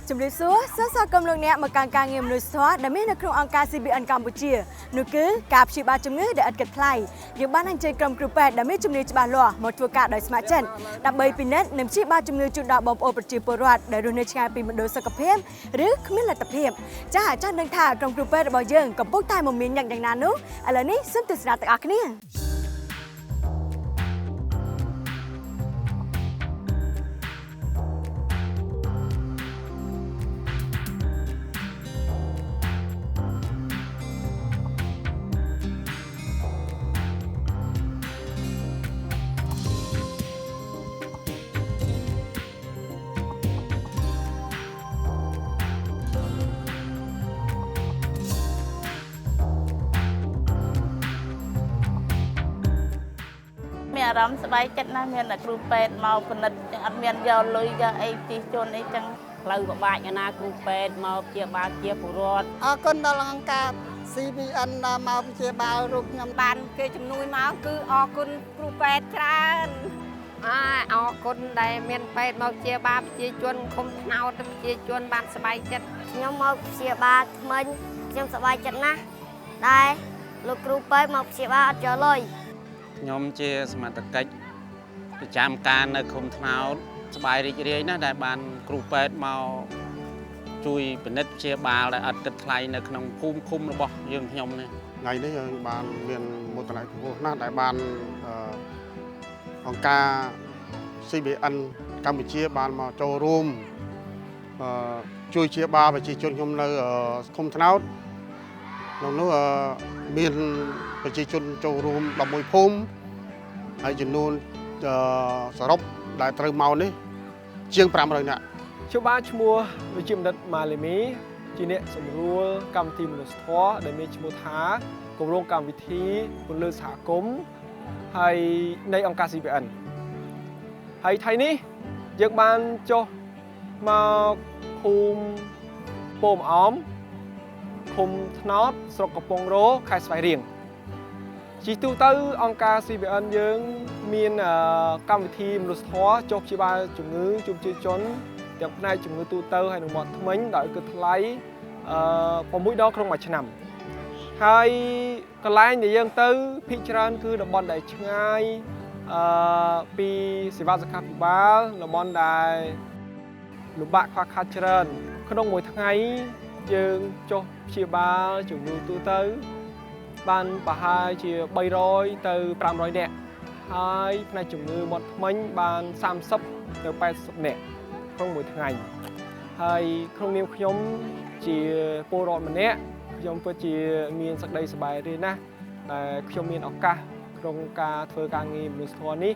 ជំរាបសួរសិស្សកំឡុងអ្នកមកការងារមនុស្សធម៌ដែលមាននៅក្នុងអង្គការ CBN កម្ពុជានោះគឺការព្យាបាលជំងឺដែលឥតគិតថ្លៃយើងបានអញ្ជើញក្រុមគ្រូពេទ្យដែលមានជំនាញច្បាស់លាស់មកធ្វើការដោយស្ម័គ្រចិត្តដើម្បីពិនិត្យនិងព្យាបាលជំងឺជូនដល់បងប្អូនប្រជាពលរដ្ឋដែលរស់នៅឆ្ងាយពីមណ្ឌលសុខភាពឬគ្មានលទ្ធភាពចាស់ដឹងថាក្រុមគ្រូពេទ្យរបស់យើងកំពុងតែមមាញឹកយ៉ាងណានោះឥឡូវនេះសូមទស្សនាទាំងអស់គ្នាមានអារម្មណ៍ស្បែកចិត្តណាស់មានតែគ្រូពេទ្យមកពិនិត្យអត់មានយកលុយយកអីទីជន់អីចឹងផ្លូវពិបាកណាគ្រូពេទ្យមកព្យាបាលជាពលរដ្ឋអរគុណដល់អង្គការ CBN ដែលមកព្យាបាលរូបខ្ញុំបានគេជំនួយមកគឺអរគុណគ្រូពេទ្យច្រើនអរគុណដែលមានពេទ្យមកព្យាបាលប្រជាជនឃុំថ្នោតប្រជាជនបានសប្បាយចិត្តខ្ញុំមកព្យាបាលថ្មិញខ្ញុំសប្បាយចិត្តណាស់ដែលលោកគ្រូពេទ្យមកព្យាបាលអត់យកលុយខ្ញុំជាសមត្ថកិច្ចប្រចាំការនៅឃុំថ្នោតសប្បាយរីករាយណាស់ដែលបានគ្រូពេទ្យមកជួយពិនិត្យព្យាបាលដែលអត់គិតថ្លៃនៅក្នុងភូមិឃុំរបស់យើងខ្ញុំនេះថ្ងៃនេះយើងបានមានមោទនភាពខ្ពស់ណាស់ដែលបានអង្គការ CBN កម្ពុជាបានមកចូលរួមជួយព្យាបាលប្រជាជនខ្ញុំនៅឃុំថ្នោតក្នុងនោះមានប្រជាជនចូលរួម11ភូមិហើយចំនួនសរុបដែលត្រូវមកនេះជាង500នាក់ខ្ញុំបានឈ្មោះវិជ្ជាបណ្ឌិតម៉ាលីមីជាអ្នកសម្រួលកម្មវិធីមនុស្សធម៌ដែលមានឈ្មោះថាគម្រោងកម្មវិធីពន្លឺសហគមន៍ហើយនៃអង្គការ CBN ហើយថ្ងៃនេះយើងបានចុះមកភូមិពោមអមឃុំថ្នោតស្រុកកំពង់រោខេត្តស្វាយរៀងជាទូទៅអង្គការ CBN យើងមានកម្មវិធីមនុស្សធម៌ចុះព្យាបាលជំងឺជុំជាជនទាំងផ្នែកជំងឺទូទៅហើយនិងមាត់ធ្មេញដោយគិតថ្លៃ6ដងក្នុងមួយឆ្នាំហើយកន្លែងដែលយើងទៅភាគច្រើនគឺតំបន់ដែលឆ្ងាយពីសេវាសុខាភិបាលតំបន់ដែលលំបាកខ្វះខាតច្រើនក្នុងមួយថ្ងៃយើងចុះព្យាបាលជំងឺទូទៅបានប្រហែលជា300ទៅ500នាក់ហើយផ្នែកជំងឺមាត់ធ្មេញបាន30ទៅ80នាក់ក្នុងមួយថ្ងៃហើយក្នុងនាមខ្ញុំជាពលរដ្ឋម្នាក់ខ្ញុំពិតជាមានសេចក្តីសប្បាយរីកណាស់ដែលខ្ញុំមានឱកាសក្នុងការធ្វើការងារមនុស្សធម៌នេះ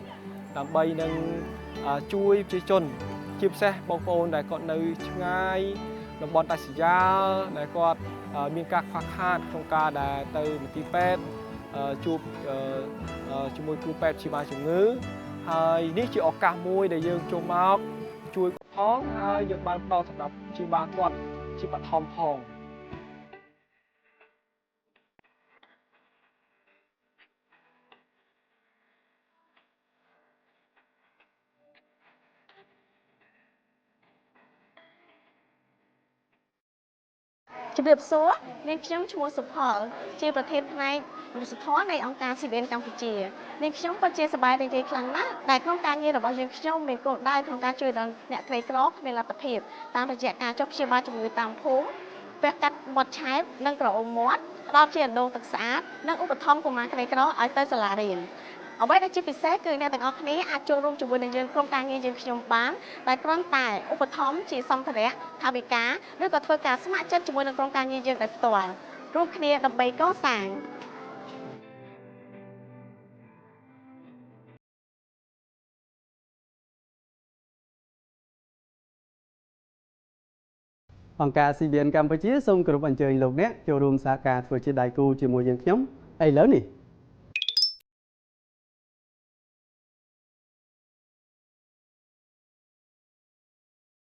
ដើម្បីនឹងជួយប្រជាជនជាពិសេសបងប្អូនដែលគាត់នៅឆ្ងាយតំបន់ដាច់ស្រយាលដែលគាត់មានការខ្វះខាតក្នុងការដែលទៅមន្ទីរពេទ្យជួបជាមួយគ្រូពេទ្យព្យាបាលជំងឺហើយនេះជាឱកាសមួយដែលយើងចូលមកជួយផងហើយយើងបានផ្ដល់សម្រាប់ព្យាបាលគាត់ជាបឋមផងជំរាបសួរនាងខ្ញុំឈ្មោះសុផលជាប្រធានផ្នែកមនុស្សធម៌នៃអង្គការ CBN កម្ពុជានាងខ្ញុំក៏ជាសប្បាយរីករាយខ្លាំងណាស់ដែលក្នុងការងាររបស់យើងខ្ញុំមានគោលដៅក្នុងការជួយដល់អ្នកក្រីក្រគ្មានលទ្ធភាពតាមរយៈការចុះព្យាបាលជំងឺតាមភូមិវះកាត់មាត់ឆែបនិងក្រអូបមាត់ផ្ដល់ជាអណ្ដូងទឹកស្អាតនិងឧបត្ថម្ភកុមារក្រីក្រឲ្យទៅសាលារៀនអ្វីដែលជាពិសេសគឺអ្នកទាំងអស់គ្នាអាចចូលរួមជាមួយនឹងយើងក្រុមការងារយើងខ្ញុំបានដែលគ្រាន់តែឧបត្ថម្ភជាសម្ភារៈថាវិការឬក៏ធ្វើការស្ម័គ្រចិត្តជាមួយនឹងក្រុមការងារយើងដោយផ្ទាល់រួមគ្នាដើម្បីកសាងអង្គការ CBN កម្ពុជាសូមគោរពអញ្ជើញលោកអ្នកចូលរួមសហការធ្វើជាដៃគូជាមួយយើងខ្ញុំឥឡូវនេះ